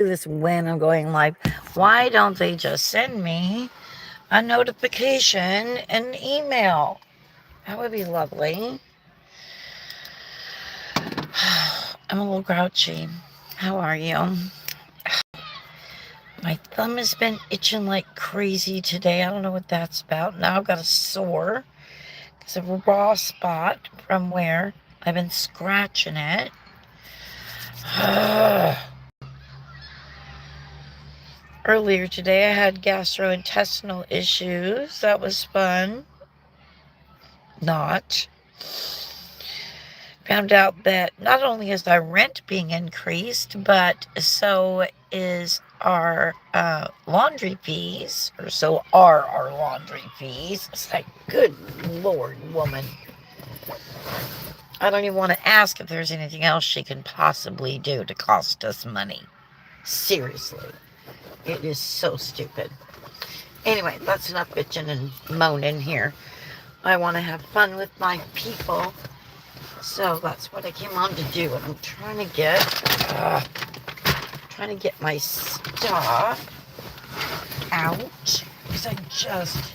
do this when I'm going live. Why don't they just send me a notification and email? That would be lovely. I'm a little grouchy. How are you? My thumb has been itching like crazy today. I don't know what that's about. Now I've got a sore because of a raw spot from where I've been scratching it. Earlier today I had gastrointestinal issues. That was fun. Not. Found out that not only is our rent being increased, but so is our laundry fees, or so are our laundry fees. It's like, good Lord, woman. I don't even want to ask if there's anything else she can possibly do to cost us money. Seriously. It is so stupid. Anyway, that's enough bitching and moaning here. I want to have fun with my people. So that's what I came on to do. And I'm trying to get my stuff out because I just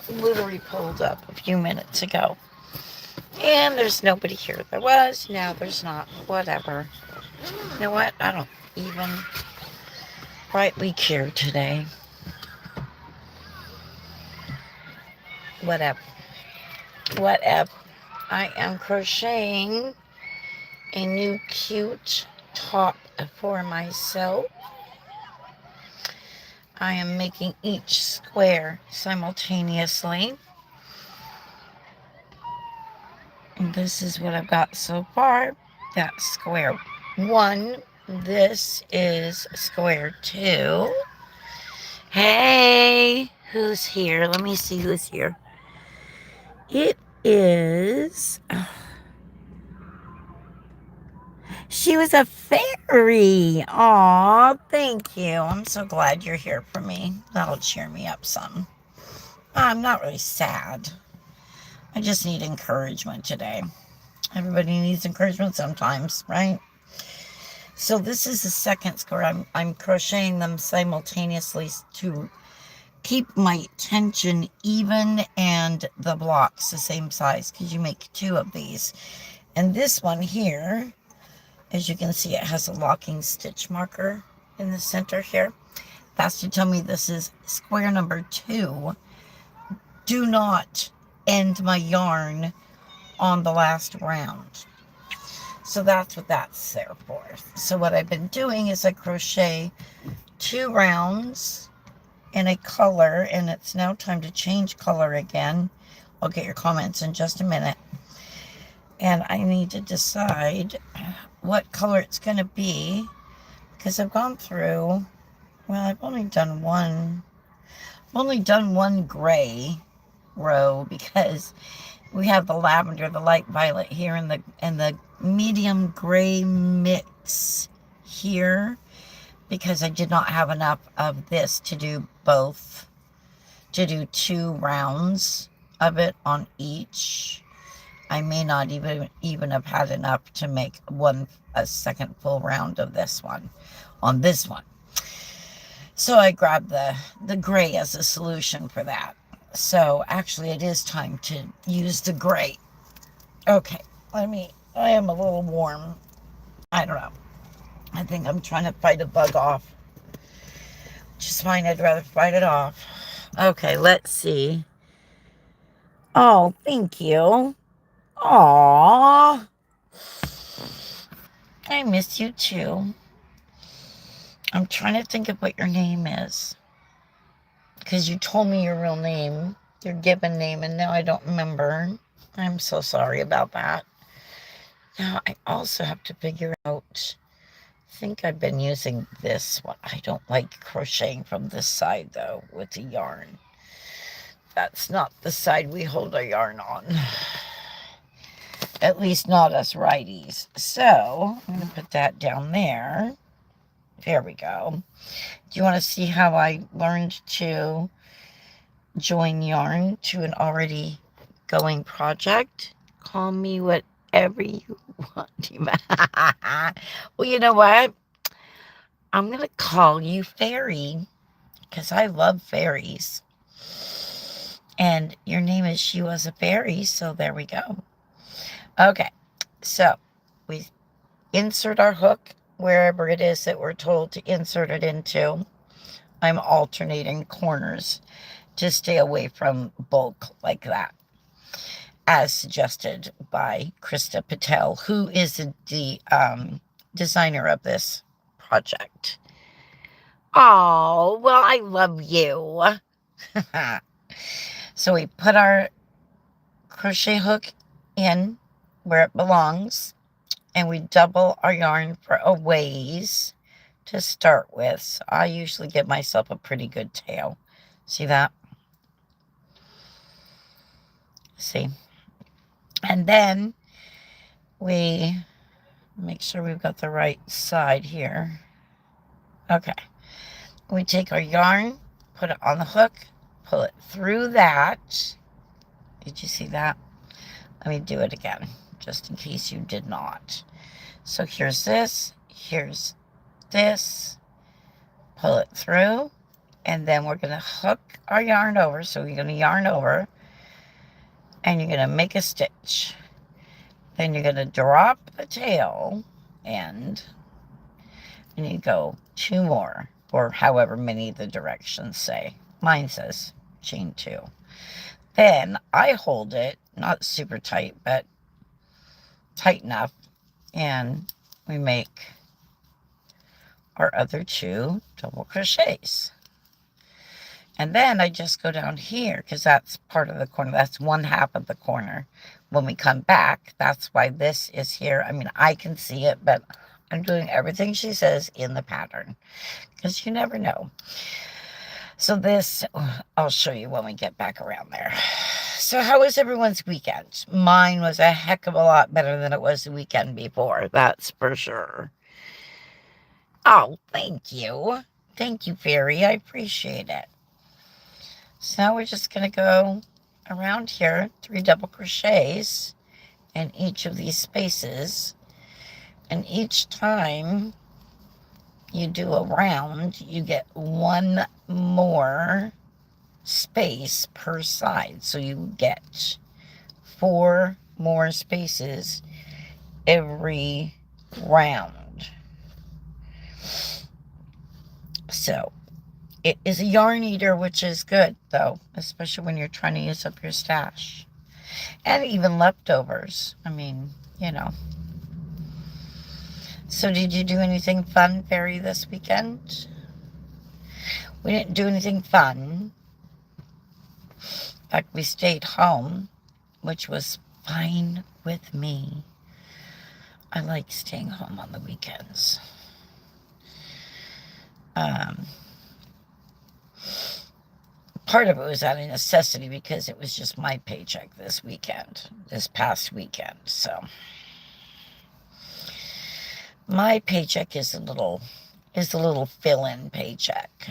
literally pulled up a few minutes ago. And there's nobody here. There was, now there's not. Whatever. You know what? I don't even rightly care today. Whatever. I am crocheting a new cute top for myself. I am making each square simultaneously. And this is what I've got so far. That's square 1. This is square 2. Hey, who's here? Let me see who's here. It is... She was a fairy. Aw, thank you. I'm so glad you're here for me. That'll cheer me up some. I'm not really sad. I just need encouragement today. Everybody needs encouragement sometimes, right? So this is the second square. I'm crocheting them simultaneously to keep my tension even and the blocks the same size, because you make 2 of these. And this one here, as you can see, it has a locking stitch marker in the center here. That's to tell me this is square number 2. Do not end my yarn on the last round. So that's what that's there for. So what I've been doing is I crochet 2 rounds in a color, and it's now time to change color again. I'll get your comments in just a minute. And I need to decide what color it's going to be, because I've gone through, well, I've only done one gray row, because we have the lavender, the light violet here, and the medium gray mix here, because I did not have enough of this to do both, to do 2 rounds of it on each. I may not even have had enough to make a second full round of this one, on this one. So I grabbed the gray as a solution for that. So actually it is time to use the gray. Okay, I am a little warm. I don't know. I think I'm trying to fight a bug off. Which is fine, I'd rather fight it off. Okay, let's see. Oh, thank you. Aww. I miss you too. I'm trying to think of what your name is, because you told me your real name, your given name, and now I don't remember. I'm so sorry about that. Now I also have to figure out, I think I've been using this one. I don't like crocheting from this side though with the yarn. That's not the side we hold our yarn on. At least not us righties. So I'm going to put that down there. There we go. Do you want to see how I learned to join yarn to an already going project? Call me whatever you want. Well, you know what? I'm going to call you Fairy because I love fairies. And your name is She Was a Fairy, so there we go. Okay, so we insert our hook wherever it is that we're told to insert it into. I'm alternating corners to stay away from bulk like that, as suggested by Krista Patel, who is the designer of this project. Oh, well, I love you. So we put our crochet hook in where it belongs, and we double our yarn for a ways to start with. So I usually give myself a pretty good tail. See that? See? And then we make sure we've got the right side here. Okay. We take our yarn, put it on the hook, pull it through that. Did you see that? Let me do it again, just in case you did not. So here's this, pull it through, and then we're going to hook our yarn over. So you're going to yarn over, and you're going to make a stitch. Then you're going to drop the tail end, and you go 2 more, or however many the directions say. Mine says chain 2. Then I hold it, not super tight, but tight enough, and we make our other 2 double crochets. And then I just go down here because that's part of the corner. That's 1/2 of the corner. When we come back, that's why this is here. I mean, I can see it, but I'm doing everything she says in the pattern because you never know. So this, I'll show you when we get back around there. So how was everyone's weekend? Mine was a heck of a lot better than it was the weekend before. That's for sure. Oh, thank you. Thank you, Fairy. I appreciate it. So now we're just going to go around here, 3 double crochets in each of these spaces. And each time you do a round, you get 1 more space per side. So you get 4 more spaces every round. So it is a yarn eater, which is good, though, especially when you're trying to use up your stash. And even leftovers. I mean, you know. So did you do anything fun, Fairy, this weekend? We didn't do anything fun. In fact, we stayed home, which was fine with me. I like staying home on the weekends. Part of it was out of necessity because it was just my paycheck this past weekend. So my paycheck is a little fill-in paycheck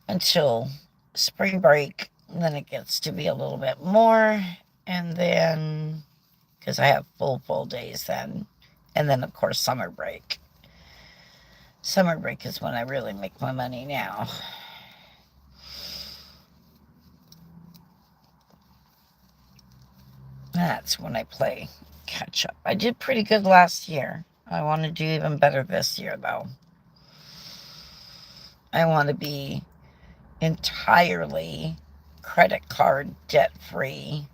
until spring break. Then it gets to be a little bit more, and then because I have full days then, and then of course summer break. Summer break is when I really make my money now. That's when I play catch up. I did pretty good last year. I want to do even better this year, though. I want to be entirely credit card debt-free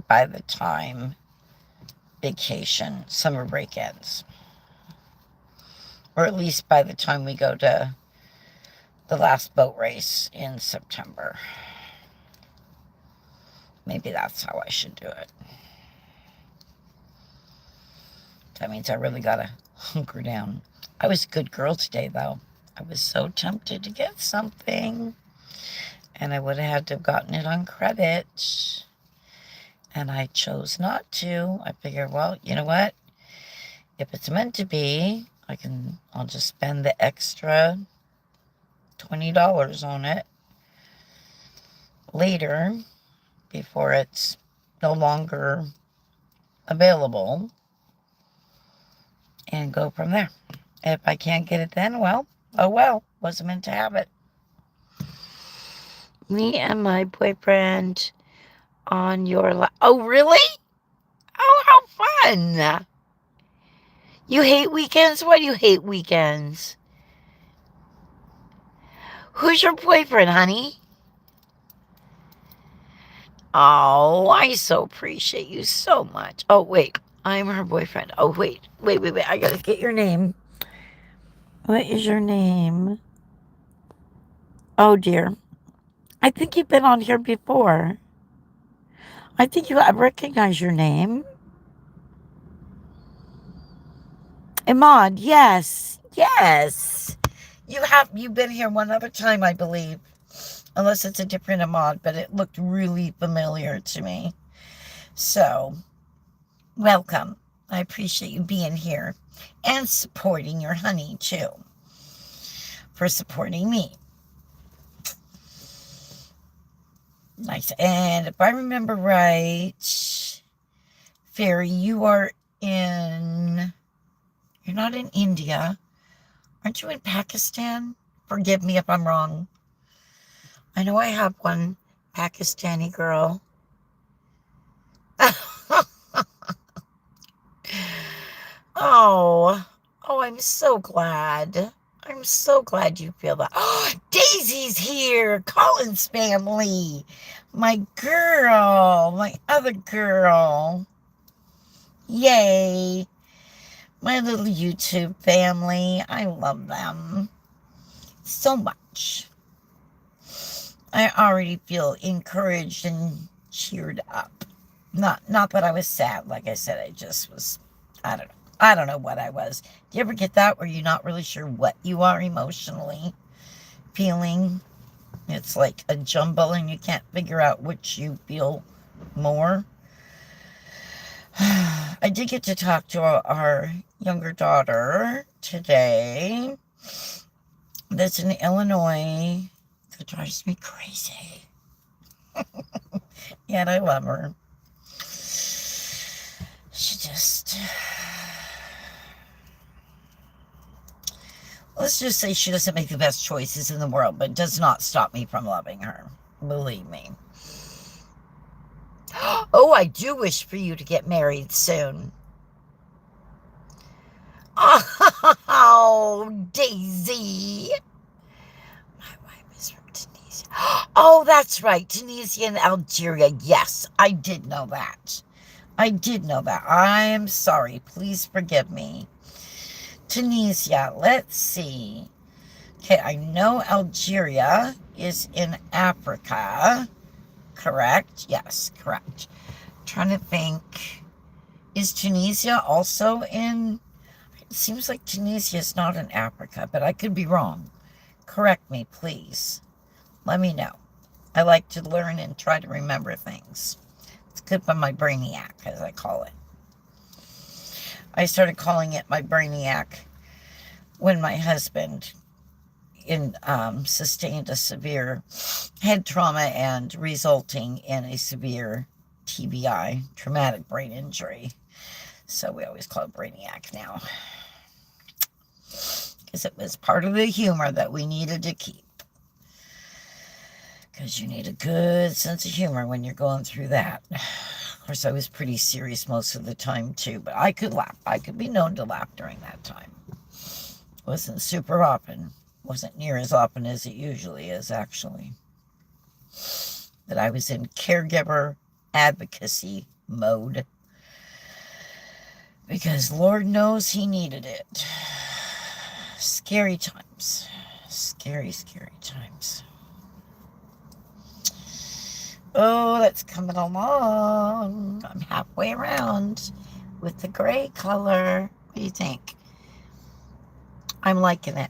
by the time summer break ends. Or at least by the time we go to the last boat race in September. Maybe that's how I should do it. That means I really gotta hunker down. I was a good girl today, though. I was so tempted to get something. And I would have had to have gotten it on credit. And I chose not to. I figured, well, you know what? If it's meant to be, I'll just spend the extra $20 on it later before it's no longer available. and go from there. If I can't get it then, well, oh well. Wasn't meant to have it. Me and my boyfriend on your oh, really? Oh, how fun. You hate weekends? Why do you hate weekends? Who's your boyfriend, honey? Oh, I so appreciate you so much. Oh, wait. I'm her boyfriend. Oh, wait. Wait. I gotta get your name. What is your name? Oh, dear. I think you've been on here before. I recognize your name. Imad, yes. Yes. You've been here one other time, I believe. Unless it's a different Imad, but it looked really familiar to me. So, welcome. I appreciate you being here and supporting your honey, too, for supporting me. Nice. And if I remember right, Fairy, you're not in India. Aren't you in Pakistan? Forgive me if I'm wrong. I know I have one Pakistani girl. Oh, I'm so glad. I'm so glad you feel that. Oh, Daisy's here. Colin's family. My girl. My other girl. Yay. My little YouTube family. I love them so much. I already feel encouraged and cheered up. Not that I was sad. Like I said, I just was, I don't know. I don't know what I was. Do you ever get that where you're not really sure what you are emotionally feeling? It's like a jumble and you can't figure out which you feel more. I did get to talk to our younger daughter today. That's in Illinois. That drives me crazy. Yet I love her. She just... Let's just say she doesn't make the best choices in the world, but does not stop me from loving her. Believe me. Oh, I do wish for you to get married soon. Oh, Daisy. My wife is from Tunisia. Oh, that's right. Tunisia and Algeria. Yes, I did know that. I am sorry. Please forgive me. Tunisia. Let's see. Okay, I know Algeria is in Africa. Correct? Yes, correct. I'm trying to think. Is Tunisia also in... It seems like Tunisia is not in Africa, but I could be wrong. Correct me, please. Let me know. I like to learn and try to remember things. It's good for my brainiac, as I call it. I started calling it my brainiac when my husband sustained a severe head trauma and resulting in a severe TBI, traumatic brain injury. So we always call it brainiac now. Because it was part of the humor that we needed to keep. Because you need a good sense of humor when you're going through that. Of course, I was pretty serious most of the time, too. But I could laugh. I could be known to laugh during that time. Wasn't super often. Wasn't near as often as it usually is, actually. That I was in caregiver advocacy mode. Because Lord knows he needed it. Scary times. Scary, scary times. Oh, that's coming along. I'm halfway around with the gray color. What do you think? I'm liking it.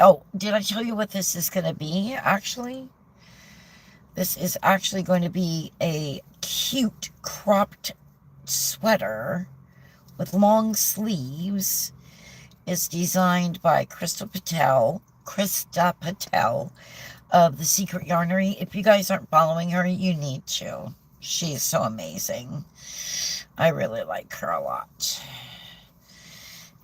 Oh, did I tell you what this is going to be, actually? This is actually going to be a cute cropped sweater with long sleeves. It's designed by Krista Patel of The Secret Yarnery. If you guys aren't following her, you need to. She's so amazing. I really like her a lot.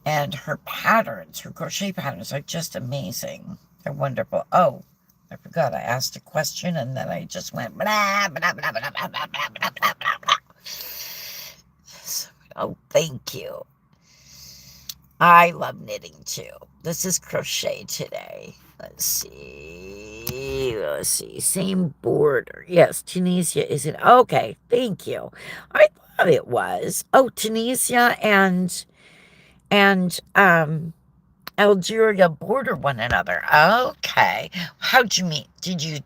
And her patterns, her crochet patterns are just amazing. They're wonderful. Oh, I forgot I asked a question and then I just went blah, blah, blah, blah, blah, blah, blah, blah, blah, blah. Oh, thank you. I love knitting too. This is crochet today. Let's see. Let's see. Same border. Yes, Tunisia is it? Okay, thank you. I thought it was. Oh, Tunisia and Algeria border one another. Okay. How'd you meet? Did you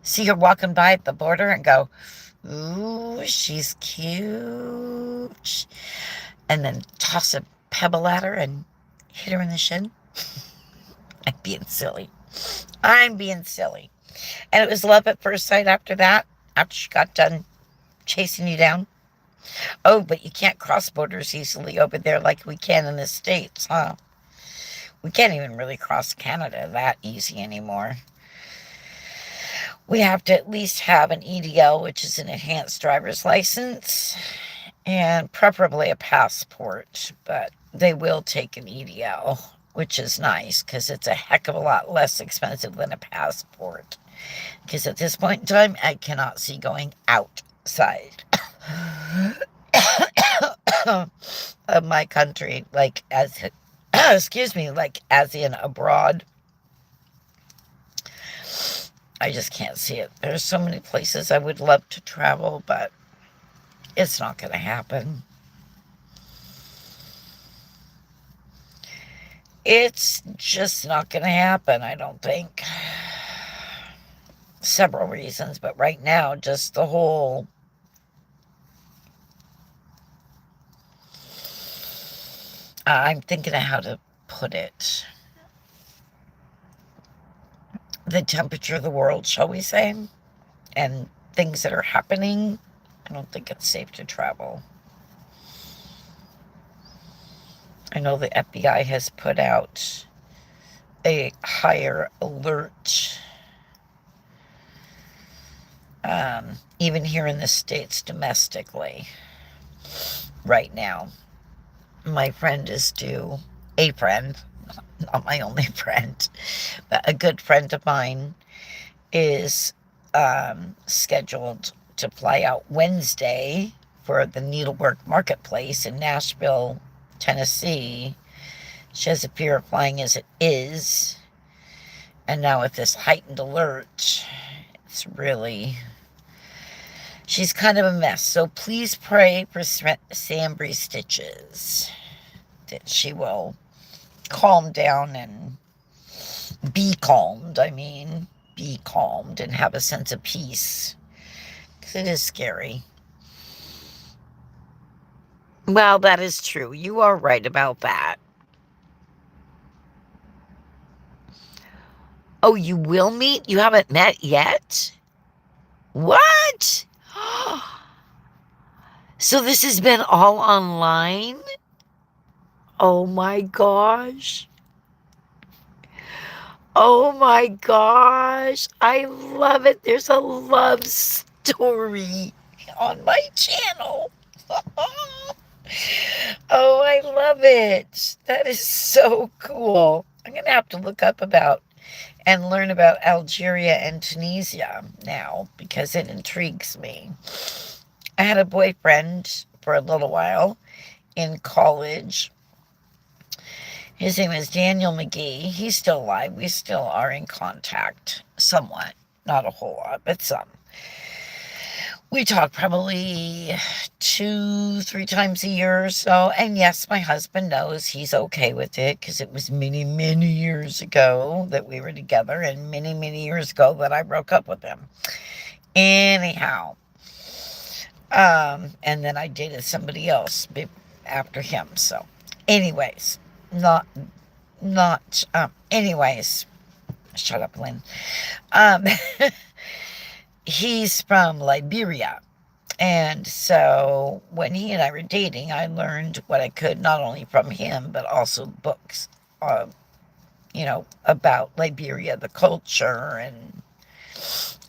see her walking by at the border and go, ooh, she's cute? And then toss a pebble at her and hit her in the shin? I'm being silly. I'm being silly. And it was love at first sight after that, after she got done chasing you down. Oh, but you can't cross borders easily over there like we can in the States, huh? We can't even really cross Canada that easy anymore. We have to at least have an EDL, which is an enhanced driver's license, and preferably a passport, but they will take an EDL, which is nice because it's a heck of a lot less expensive than a passport. Because at this point in time, I cannot see going outside of my country, like as, excuse me, like as in abroad. I just can't see it. There's so many places I would love to travel, but it's not going to happen. It's just not going to happen, I don't think. Several reasons, but right now, just the whole I'm thinking of how to put it. The temperature of the world, shall we say, and things that are happening, I don't think it's safe to travel. I know the FBI has put out a higher alert, even here in the States domestically right now. My friend is due, a friend, not my only friend, but a good friend of mine is scheduled to fly out Wednesday for the Needlework Marketplace in Nashville, Tennessee. She has a fear of flying as it is. And now with this heightened alert, it's really, she's kind of a mess. So please pray for Sambry Stitches, that she will calm down and be calmed. Be calmed and have a sense of peace. Because it is scary. Well, that is true. You are right about that. Oh, you will meet? You haven't met yet? What? So this has been all online? Oh my gosh. Oh my gosh. I love it. There's a love story on my channel. Oh, I love it. That is so cool. I'm going to have to look up about and learn about Algeria and Tunisia now because it intrigues me. I had a boyfriend for a little while in college. His name is Daniel McGee. He's still alive. We still are in contact somewhat. Not a whole lot, but some. We talk probably 2-3 times a year or so. And yes, my husband knows he's okay with it because it was many, many years ago that we were together and many, many years ago that I broke up with him. Anyhow, and then I dated somebody else after him. So anyways, anyways, shut up, Lynn. He's from Liberia. And so when he and I were dating, I learned what I could, not only from him, but also books, about Liberia, the culture and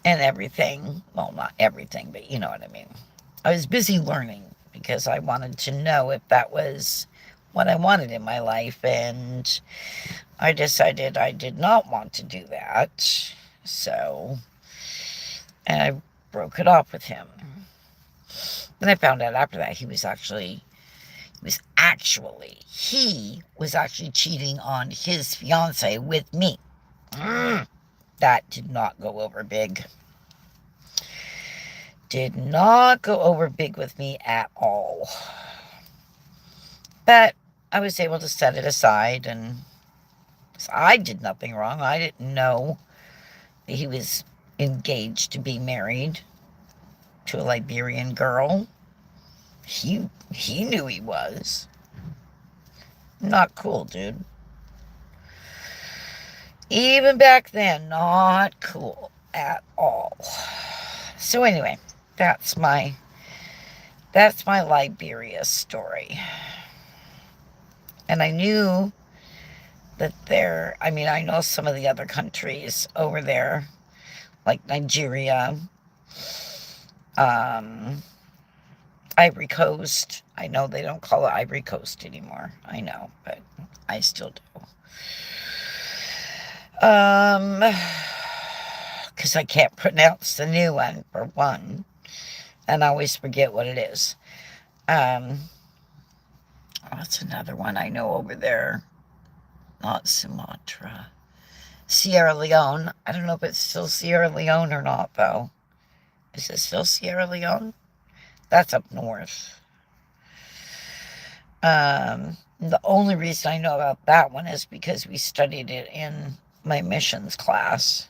everything. Well, not everything, but you know what I mean. I was busy learning because I wanted to know if that was what I wanted in my life, and I decided I did not want to do that. So, and I broke it off with him. Then I found out after that he was actually cheating on his fiance with me. That did not go over big. Did not go over big with me at all. But I was able to set it aside, and I did nothing wrong. I didn't know that he was engaged to be married to a Liberian girl. He knew he was. Not cool, dude. Even back then, not cool at all. So anyway, that's my Liberia story. And I knew that I know some of the other countries over there, like Nigeria, Ivory Coast. I know they don't call it Ivory Coast anymore. I know, but I still do. Because I can't pronounce the new one, for one, and I always forget what it is. That's another one I know over there. Not Sumatra. Sierra Leone. I don't know if it's still Sierra Leone or not, though. Is it still Sierra Leone? That's up north. The only reason I know about that one is because we studied it in my missions class.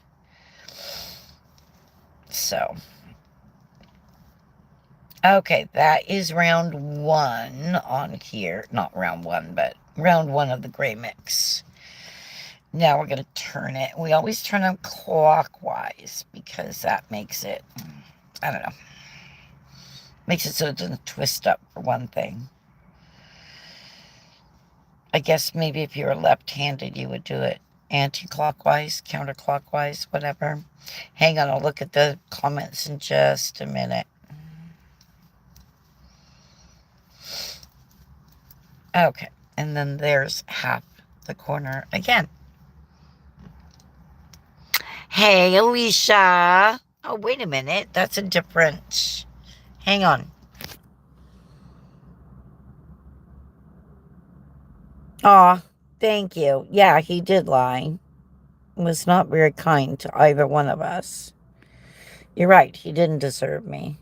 So, okay, that is round one on here. Not round one, but round one of the gray mix. Now we're going to turn it. We always turn them clockwise because that makes it, I don't know, makes it so it doesn't twist up, for one thing. I guess maybe if you were left-handed, you would do it anti-clockwise, counterclockwise, whatever. Hang on, I'll look at the comments in just a minute. Okay, and then there's half the corner again. Hey, Alicia. Oh, wait a minute. That's a different... Hang on. Aw, thank you. Yeah, he did lie. Was not very kind to either one of us. You're right. He didn't deserve me.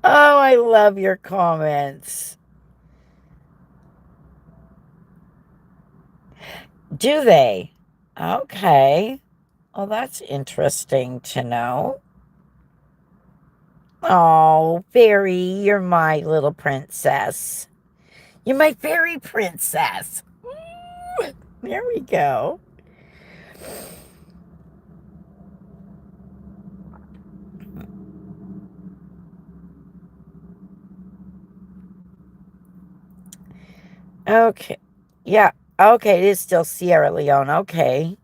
Oh, I love your comments. Do they? Okay. Oh, that's interesting to know. Oh, Fairy, you're my little princess. You're my fairy princess. Ooh, there we go. Okay. Yeah. Okay, it is still Sierra Leone. Okay.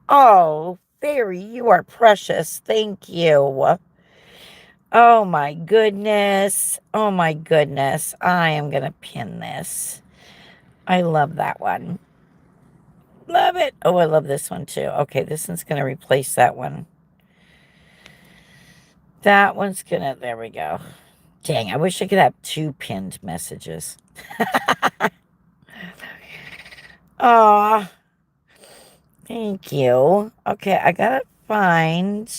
Oh, Fairy, you are precious. Thank you. Oh, my goodness. Oh, my goodness. I am going to pin this. I love that one. Love it. Oh, I love this one, too. Okay, this one's going to replace that one. That one's going to... There we go. Dang, I wish I could have two pinned messages. Aw. Thank you. Okay, I gotta find...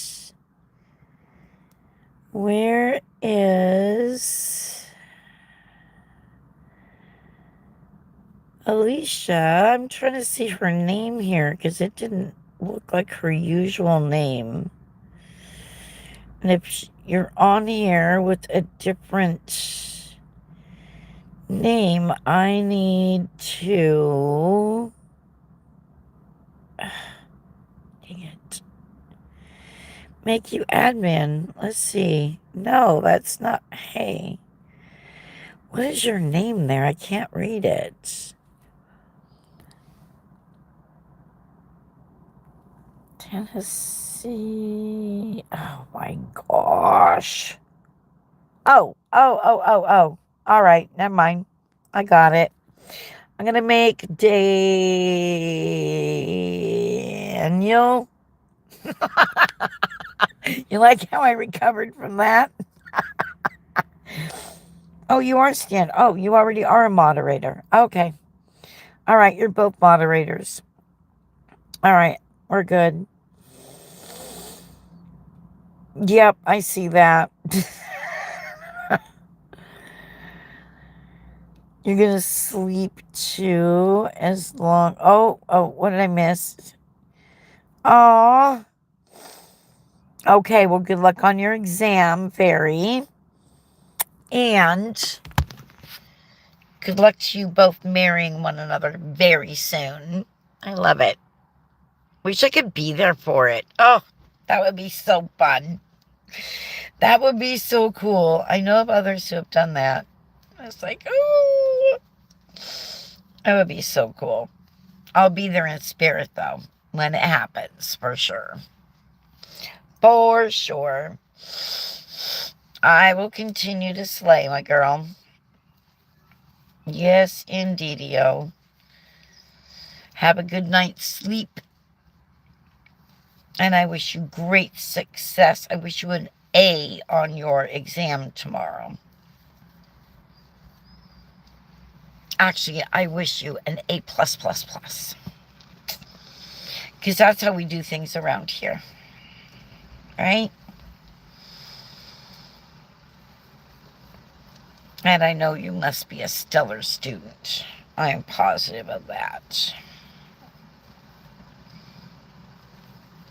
Where is... Alicia? I'm trying to see her name here, because it didn't look like her usual name. And if you're on here with a different name, I need to... Dang it. Make you admin. Let's see. No, that's not... Hey. What is your name there? I can't read it. Tennessee. Oh my gosh. Oh. All right, never mind. I got it. I'm going to make Daniel. You like how I recovered from that? Oh, you are stand. Oh, you already are a moderator. Okay. All right, you're both moderators. All right, we're good. Yep, I see that. You're going to sleep too as long. Oh, what did I miss? Oh. Okay, well, good luck on your exam, Fairy. And good luck to you both marrying one another very soon. I love it. Wish I could be there for it. Oh, that would be so fun. That would be so cool. I know of others who have done that. I was like, oh, that would be so cool. I'll be there in spirit, though, when it happens, for sure. For sure. I will continue to slay, my girl. Yes, indeedio. Have a good night's sleep. And I wish you great success. I wish you an A on your exam tomorrow. Actually, I wish you an A+++. Because that's how we do things around here. Right? And I know you must be a stellar student. I am positive of that.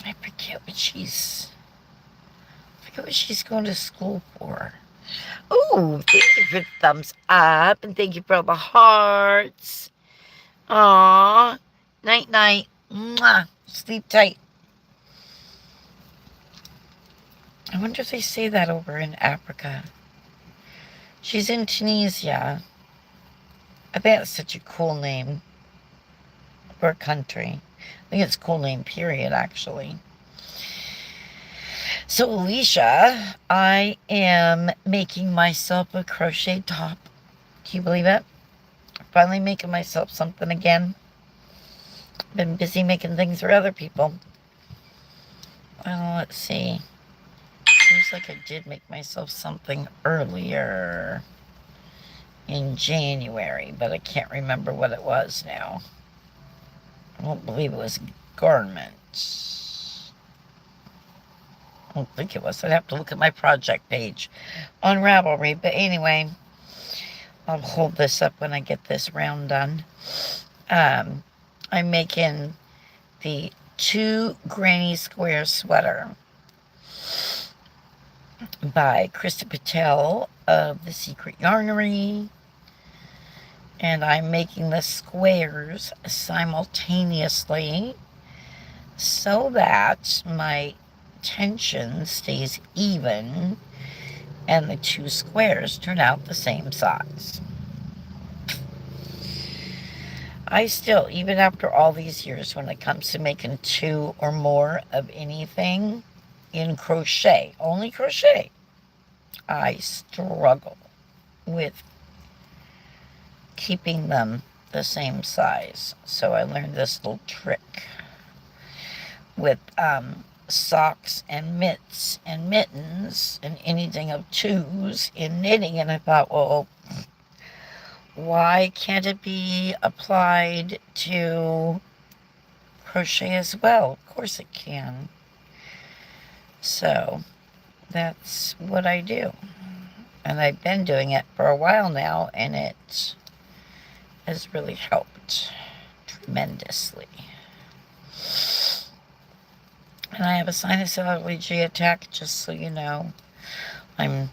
I forget what she's going to school for. Oh, thank you for the thumbs up. And thank you for all the hearts. Aww. Night, night. Mwah. Sleep tight. I wonder if they say that over in Africa. She's in Tunisia. I bet it's such a cool name for a country. I think it's a cool name, period, actually. So, Alicia, I am making myself a crochet top. Can you believe it? Finally making myself something again. Been busy making things for other people. Well, let's see. Seems like I did make myself something earlier in January, but I can't remember what it was now. I don't believe it was garments. I don't think it was. I'd have to look at my project page on Ravelry. But anyway, I'll hold this up when I get this round done. I'm making the 2 Granny Square sweater by Krista Patel of The Secret Yarnery. And I'm making the squares simultaneously so that my tension stays even and the 2 squares turn out the same size. I still, even after all these years, when it comes to making 2 or more of anything in crochet, only crochet, I struggle with keeping them the same size. So I learned this little trick with socks and mitts and mittens and anything of 2s in knitting. And I thought, well, why can't it be applied to crochet as well? Of course it can. So that's what I do. And I've been doing it for a while now, and it has really helped tremendously. And I have a sinus allergy attack, just so you know. I'm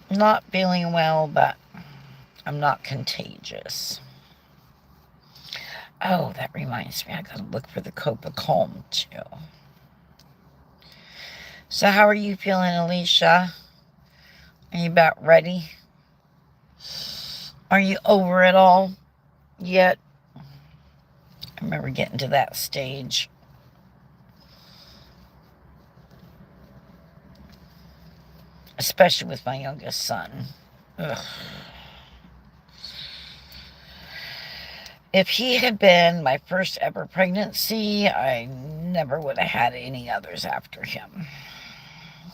not feeling well, but I'm not contagious. Oh, that reminds me, I gotta look for the Copa Calm, too. So how are you feeling, Alicia? Are you about ready? Are you over it all yet? I remember getting to that stage. especially with my youngest son. Ugh. If he had been my first ever pregnancy, I never would have had any others after him.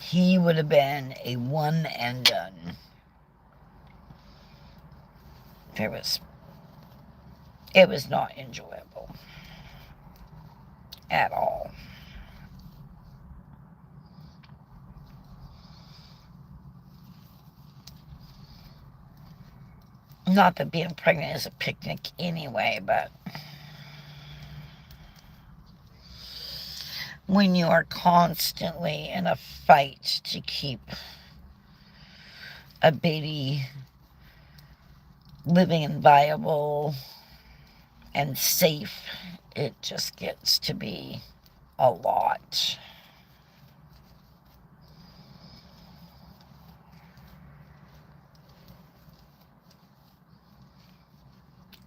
He would have been a one and done. It was not enjoyable at all. Not that being pregnant is a picnic anyway, but when you are constantly in a fight to keep a baby living and viable and safe, it just gets to be a lot.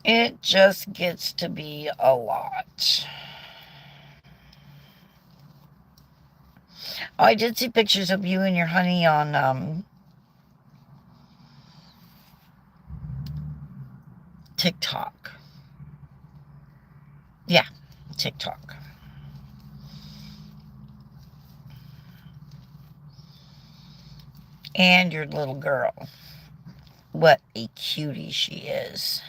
It just gets to be a lot. Oh, I did see pictures of you and your honey on TikTok. Yeah, TikTok. And your little girl. What a cutie she is.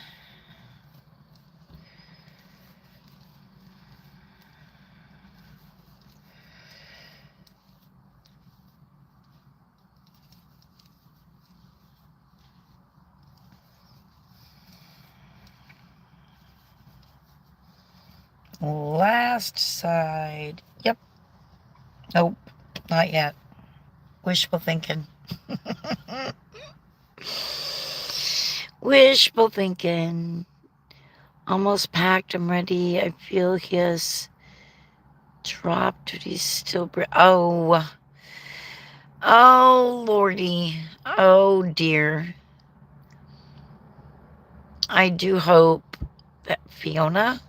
Last side. Yep. Nope. Not yet. Wishful thinking. Wishful thinking. Almost packed. I'm ready. I feel he has dropped, but he's still... Oh, Lordy. Oh, dear. I do hope that Fiona...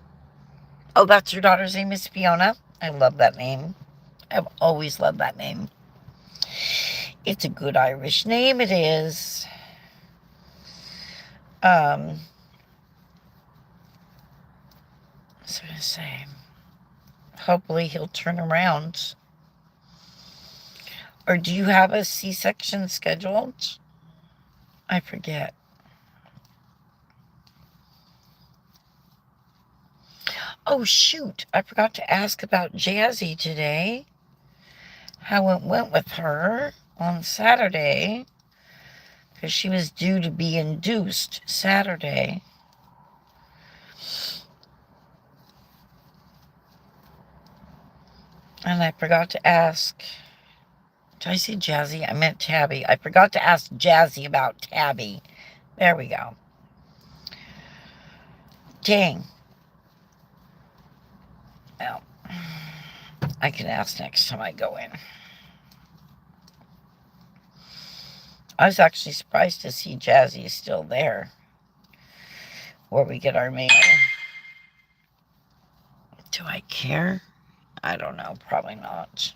Oh, that's your daughter's name is Fiona? I love that name. I've always loved that name. It's a good Irish name, it is. I was going to say, hopefully he'll turn around. Or do you have a C-section scheduled? I forget. Oh, shoot. I forgot to ask about Jazzy today. How it went with her on Saturday. Because she was due to be induced Saturday. And I forgot to ask... Did I say Jazzy? I meant Tabby. I forgot to ask Jazzy about Tabby. There we go. Dang. Well, I can ask next time I go in. I was actually surprised to see Jazzy still there, where we get our mail. Do I care? I don't know. Probably not.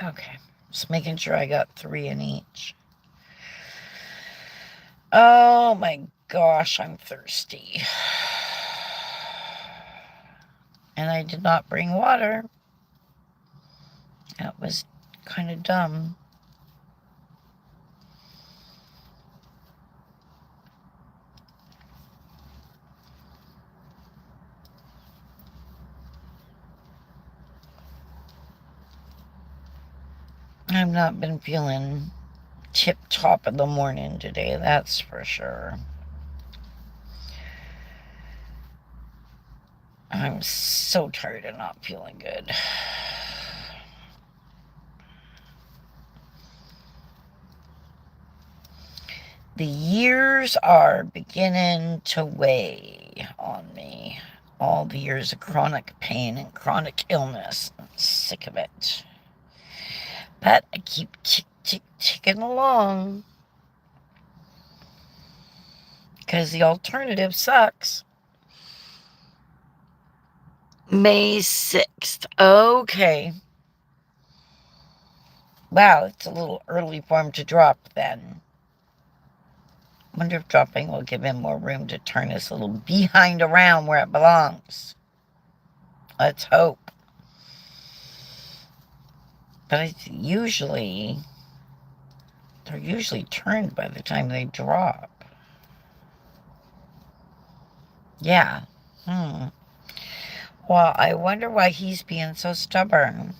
Okay, just making sure I got 3 in each. Oh my gosh, I'm thirsty. And I did not bring water. That was kind of dumb. I've not been feeling tip-top of the morning today, that's for sure. I'm so tired of not feeling good. The years are beginning to weigh on me. All the years of chronic pain and chronic illness. I'm sick of it. But I keep ticking along. Because the alternative sucks. May 6th. Okay. Wow, it's a little early for him to drop then. Wonder if dropping will give him more room to turn his little behind around where it belongs. Let's hope. But they're usually turned by the time they drop. Yeah. Well, I wonder why he's being so stubborn.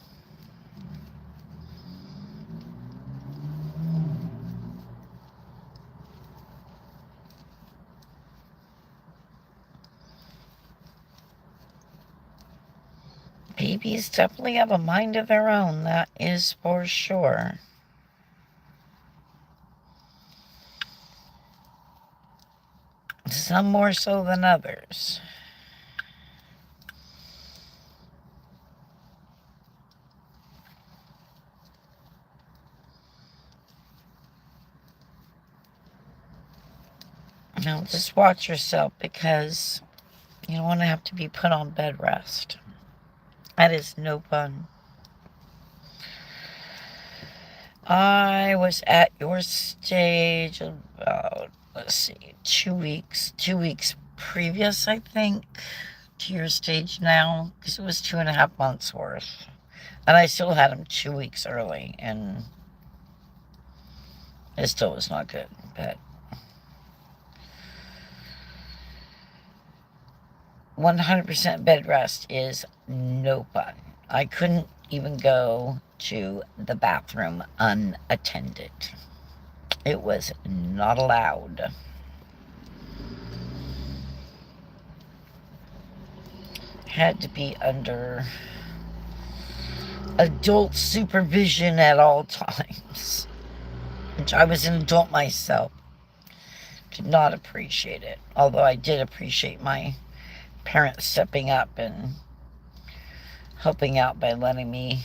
Babies definitely have a mind of their own, that is for sure. Some more so than others. Now, just watch yourself because you don't want to have to be put on bed rest. That is no fun. I was at your stage about, let's see, 2 weeks previous, I think, to your stage now, because it was 2.5 months worth. And I still had him 2 weeks early, and it still was not good, but 100% bed rest is no fun. I couldn't even go to the bathroom unattended. It was not allowed. Had to be under adult supervision at all times, which I was an adult myself. Did not appreciate it, although I did appreciate my parents stepping up and helping out by letting me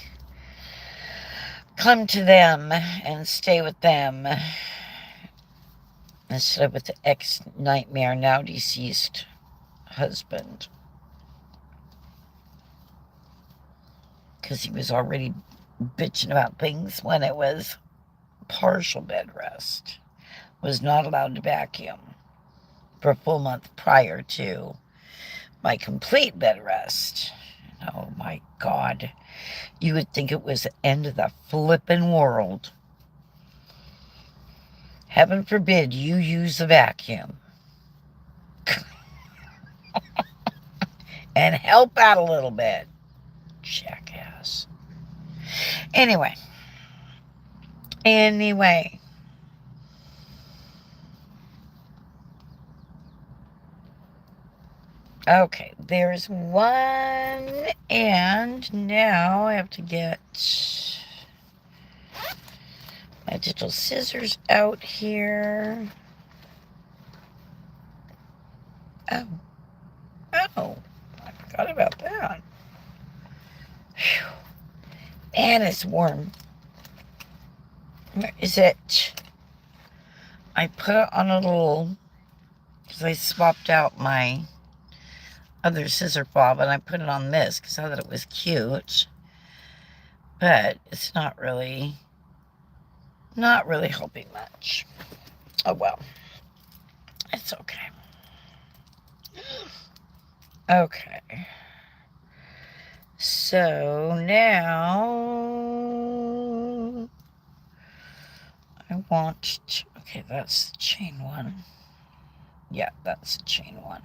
come to them and stay with them instead of with the ex-nightmare, now deceased husband, because he was already bitching about things when it was partial bed rest. Was not allowed to vacuum for a full month prior to my complete bed rest. Oh my God. You would think it was the end of the flippin' world. Heaven forbid you use the vacuum. And help out a little bit. Jackass. Anyway. Okay, there's one, and now I have to get my digital scissors out here. Oh, I forgot about that. Whew. And it's warm. Where is it? I put it on a little, because I swapped out my other scissor fob, and I put it on this because I thought it was cute. But it's not really helping much. Oh well. It's okay. Okay. So now I want to, okay, that's the chain one. Yeah, that's the chain one.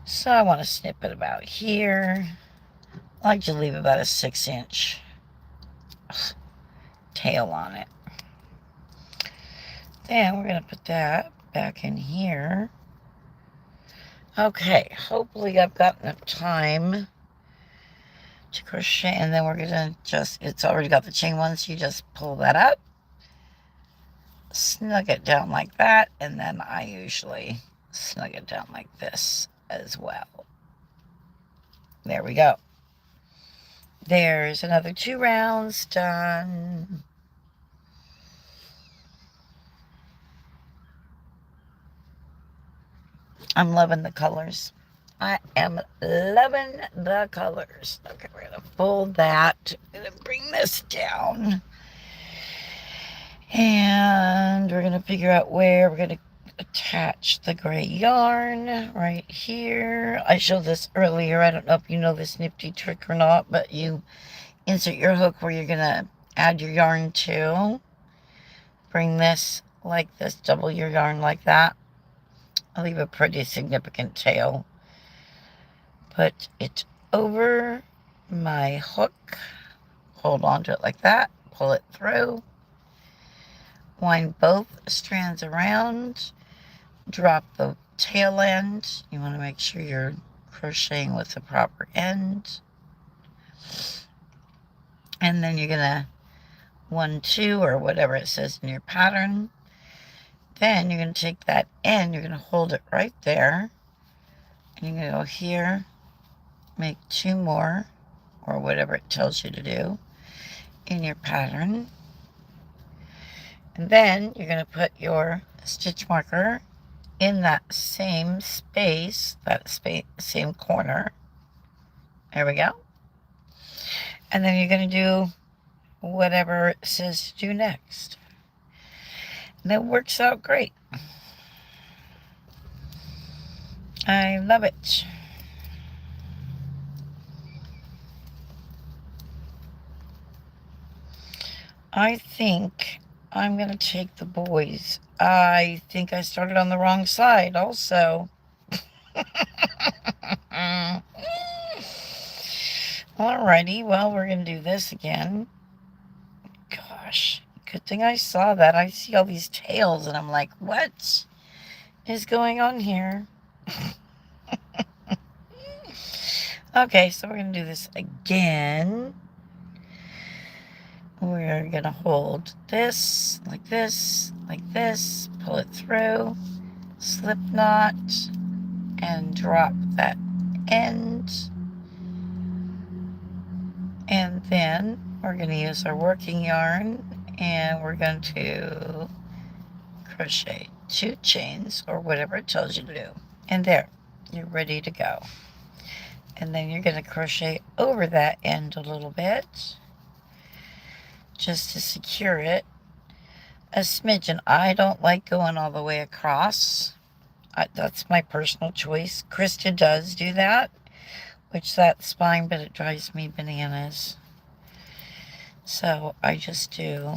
So I want to snip it about here. I like to leave about a 6-inch tail on it. Then we're going to put that back in here. Okay, hopefully I've got enough time to crochet, and then we're gonna just, it's already got the chain one, so you just pull that up, snug it down like that, and then I usually snug it down like this as well. There we go. There's another 2 rounds done. I'm loving the colors. I am loving the colors. Okay, we're going to fold that. I'm going to bring this down. And we're going to figure out where we're going to attach the gray yarn right here. I showed this earlier. I don't know if you know this nifty trick or not, but you insert your hook where you're going to add your yarn to. Bring this like this, double your yarn like that. I'll leave a pretty significant tail. Put it over my hook, hold on to it like that, pull it through, wind both strands around, drop the tail end. You want to make sure you're crocheting with the proper end. And then you're going to 1, 2, or whatever it says in your pattern. Then you're going to take that end, you're going to hold it right there, and you're going to go here, make 2 more, or whatever it tells you to do in your pattern. And then you're going to put your stitch marker in that same space, same corner. There we go. And then you're going to do whatever it says to do next. And it works out great. I love it. I think I'm going to take the boys. I think I started on the wrong side also. Alrighty, well, we're going to do this again. Gosh, good thing I saw that. I see all these tails, and I'm like, what is going on here? Okay, so we're going to do this again. We're going to hold this, like this, like this, pull it through, slip knot, and drop that end. And then we're going to use our working yarn, and we're going to crochet 2 chains, or whatever it tells you to do. And there, you're ready to go. And then you're going to crochet over that end a little bit, just to secure it a smidgen. I don't like going all the way across. That's my personal choice. Krista does do that, which that's fine, but it drives me bananas. So I just do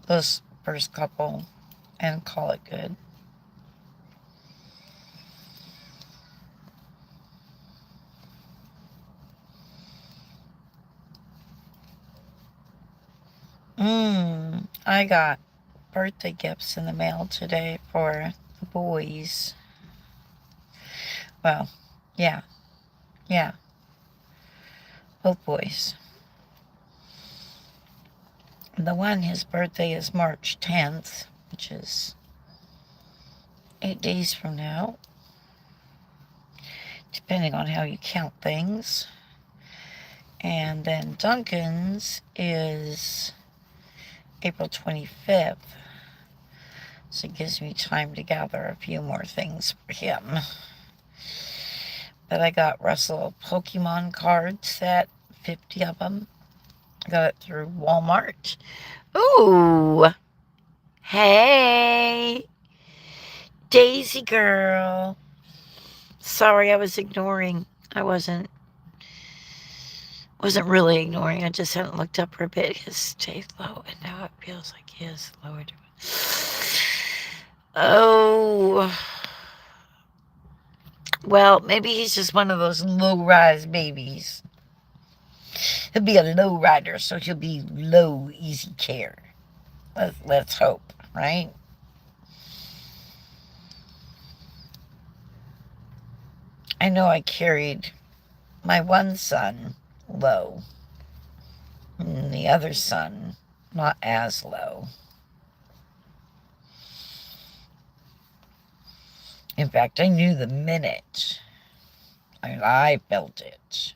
those first couple and call it good. I got birthday gifts in the mail today for the boys. Well, yeah, both boys. The one, his birthday is March 10th, which is 8 days from now, depending on how you count things. And then Duncan's is April 25th. So it gives me time to gather a few more things for him. But I got Russell a Pokemon card set, 50 of them. Got it through Walmart. Ooh. Hey. Daisy girl. Sorry, I was ignoring. I wasn't really ignoring. I just hadn't looked up for a bit. His stayed low, and now it feels like he is lowered. Oh. Well, maybe he's just one of those low-rise babies. He'll be a low rider, so he'll be low, easy care. Let's hope, right? I know I carried my one son low, and the other son not as low. In fact, I knew the minute, and I felt it,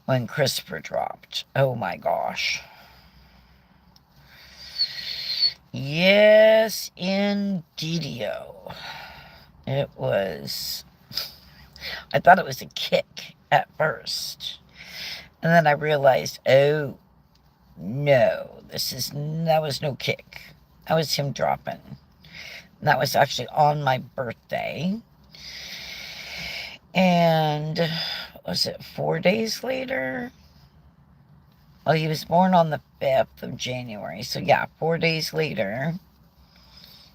when Christopher dropped. Oh my gosh. Yes, indeedio. It was, I thought it was a kick at first. And then I realized, oh no, that was no kick. That was him dropping. And that was actually on my birthday. And was it 4 days later? Well, he was born on the 5th of January. So yeah, 4 days later,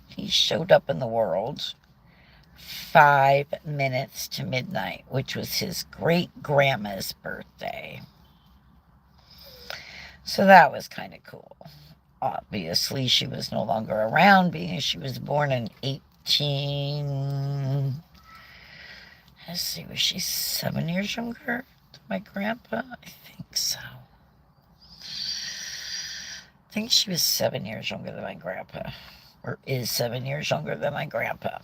he showed up in the world 5 minutes to midnight, which was his great-grandma's birthday. So that was kind of cool. Obviously, she was no longer around, being she was born in 18... Let's see, was she 7 years younger than my grandpa? I think so. I think she was 7 years younger than my grandpa. Or is 7 years younger than my grandpa.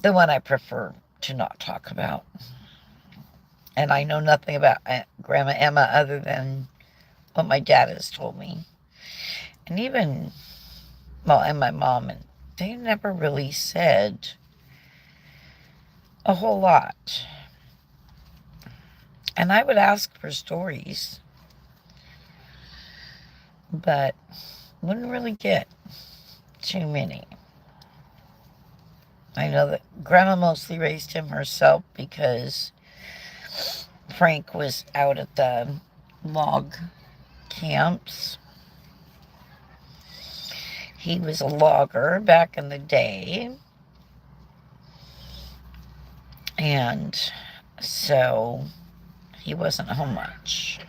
The one I prefer to not talk about. And I know nothing about Grandma Emma other than what my dad has told me. And even, well, and my mom, and they never really said a whole lot. And I would ask for stories, but wouldn't really get too many. I know that Grandma mostly raised him herself because Frank was out at the log camps. He was a logger back in the day. And so he wasn't home much.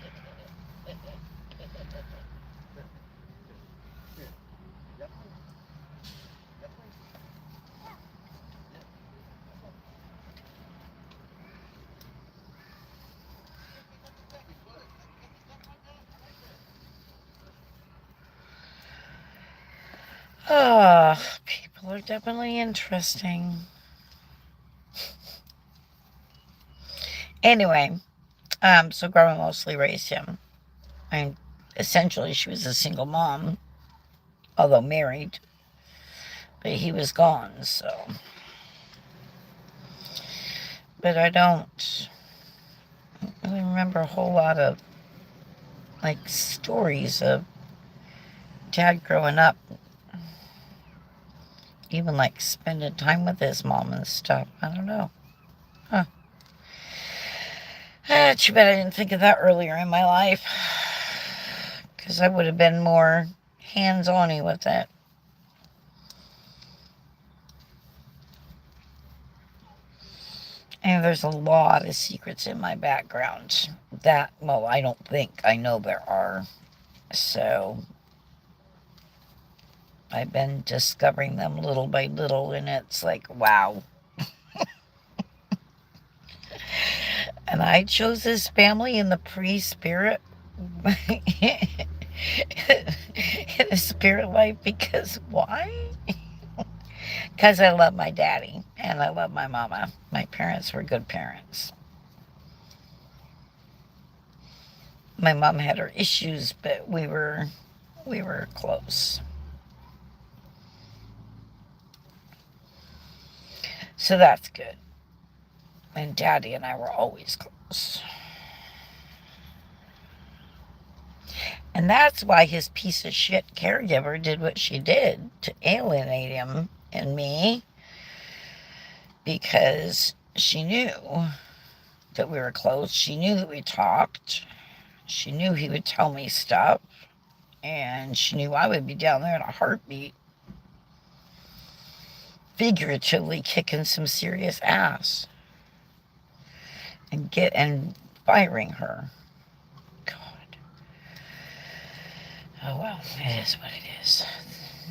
People are definitely interesting. Anyway, so Grandma mostly raised him. And essentially she was a single mom, although married. But he was gone, so. But I don't really remember a whole lot of, like, stories of Dad growing up. Even, like, spending time with his mom and stuff. I don't know. Huh. Too bad I didn't think of that earlier in my life. Because I would have been more hands-on-y with it. And there's a lot of secrets in my background that, well, I don't think I know there are. So I've been discovering them little by little, and it's like, wow. And I chose this family in the pre-spirit, in the spirit life, because why? Because I love my daddy, and I love my mama. My parents were good parents. My mom had her issues, but we were close. So that's good. And Daddy and I were always close. And that's why his piece of shit caregiver did what she did to alienate him and me. Because she knew that we were close. She knew that we talked. She knew he would tell me stuff. And she knew I would be down there in a heartbeat, figuratively kicking some serious ass. And firing her. God. Oh well, it is what it is.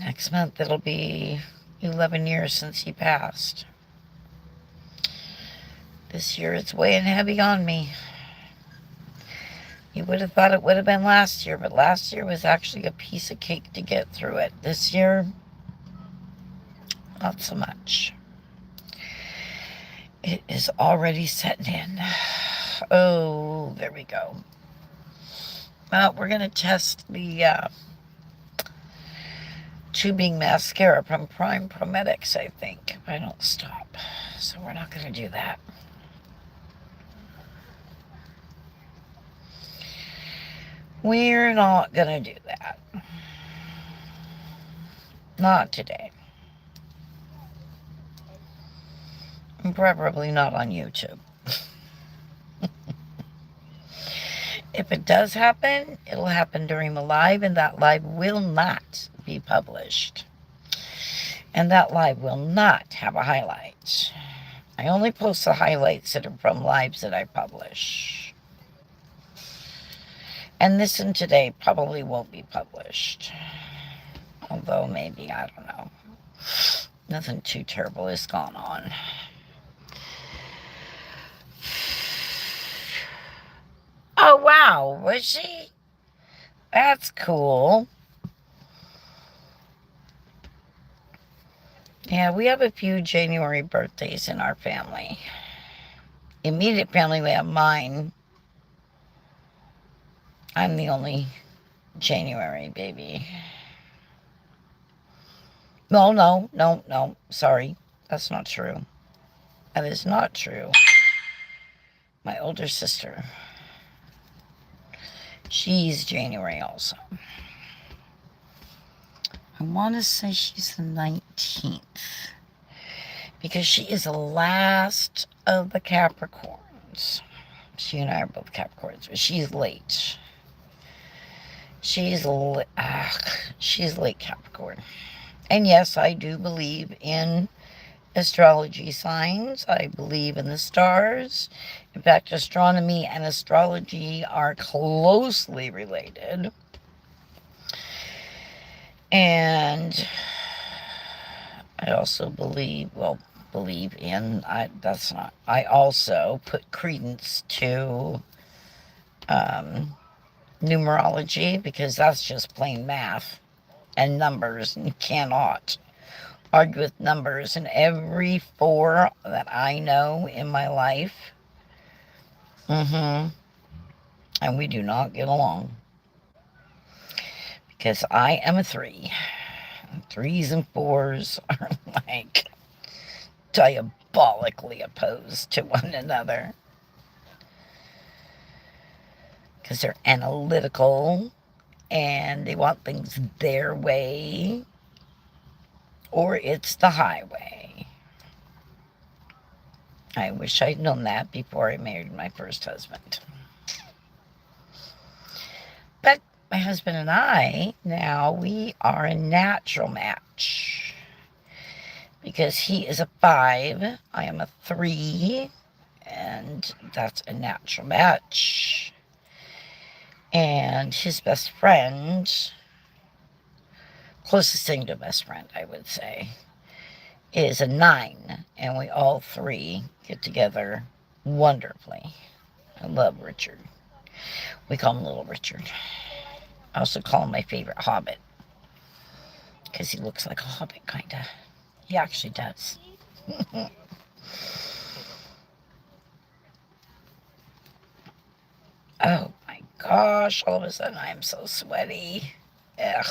Next month it'll be 11 years since he passed. This year it's weighing heavy on me. You would have thought it would have been last year, but last year was actually a piece of cake to get through it. This year, not so much. It is already setting in. Oh, there we go. Well, we're going to test the tubing mascara from Prime Prometics, I think, if I don't stop. So we're not going to do that. We're not going to do that. Not today. And probably not on YouTube. If it does happen, it'll happen during the live, and that live will not be published. And that live will not have a highlight. I only post the highlights that are from lives that I publish. And this one today probably won't be published. Although maybe, I don't know. Nothing too terrible has gone on. Oh, wow. Was she? That's cool. Yeah, we have a few January birthdays in our family. Immediate family, we have mine. I'm the only January baby. No. Sorry. That's not true. That is not true. My older sister. She's January also. I want to say she's the 19th. Because she is the last of the Capricorns. She and I are both Capricorns, but she's late. She's late Capricorn. And yes, I do believe in astrology signs. I believe in the stars. In fact, astronomy and astrology are closely related. And I also I also put credence to numerology, because that's just plain math and numbers, and you cannot argue with numbers. And every 4 that I know in my life, and we do not get along, because I am a 3. 3s and 4s are like diabolically opposed to one another, because they're analytical and they want things their way, or it's the highway. I wish I'd known that before I married my first husband. But my husband and I, now, we are a natural match. Because he is a 5, I am a 3, and that's a natural match. And his best friend, closest thing to a best friend, I would say, is a 9. And we all 3 get together wonderfully. I love Richard. We call him Little Richard. I also call him my favorite hobbit, because he looks like a hobbit, kind of. He actually does. Oh my gosh, all of a sudden I am so sweaty. Ugh.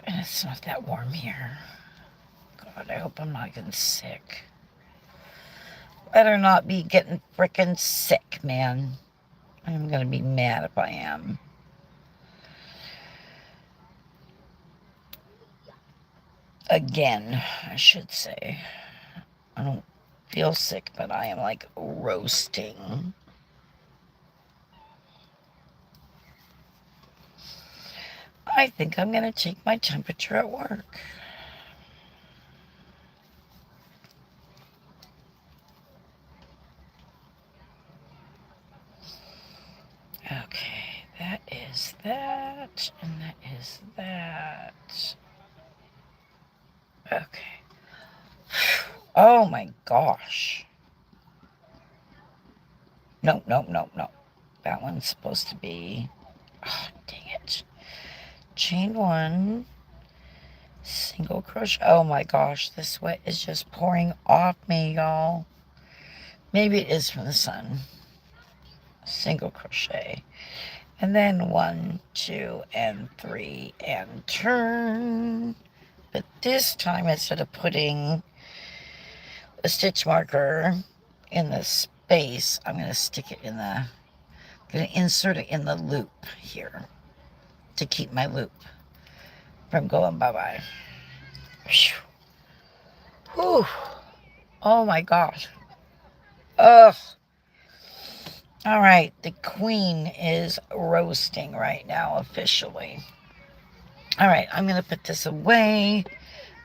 And it's not that warm here. God, I hope I'm not getting sick. Better not be getting frickin' sick, man. I'm gonna be mad if I am. Again, I should say. I don't feel sick, but I am like roasting. I think I'm going to take my temperature at work. Okay, that is that, and that is that. Okay. Oh my gosh. No, no, no, no. That one's supposed to be... Oh, dang it. Chain 1. Single crochet. Oh my gosh, the sweat is just pouring off me, y'all. Maybe it is from the sun. Single crochet. And then 1, 2, and 3, and turn. But this time, instead of putting a stitch marker in the space, I'm going to stick it in the, going to insert it in the loop here to keep my loop from going bye-bye. Whew. Oh my gosh. Ugh. All right, the queen is roasting right now officially. All right, I'm going to put this away.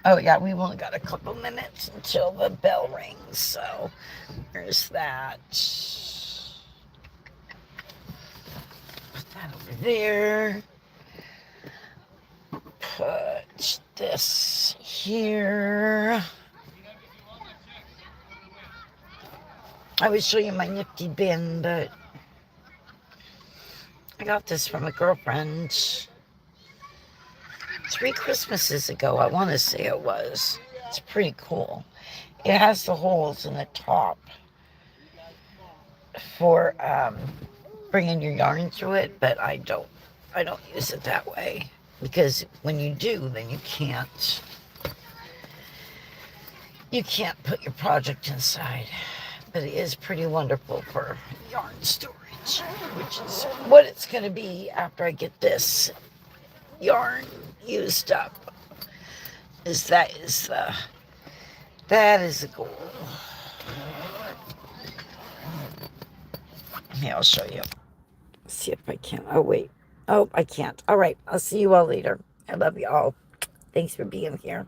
Oh, yeah, we've only got a couple minutes until the bell rings, so there's that. Put that over there. Put this here. I would show you my nifty bin, but I got this from a girlfriend 3 Christmases ago, I want to say it was. It's pretty cool. It has the holes in the top for bringing your yarn through it, but I don't use it that way, because when you do, then you can't put your project inside. But it is pretty wonderful for yarn storage, which is what it's going to be after I get this yarn used up. That is the goal. Here, I'll show you. See if I can. Oh, wait. Oh, I can't. All right. I'll see you all later. I love you all. Thanks for being here.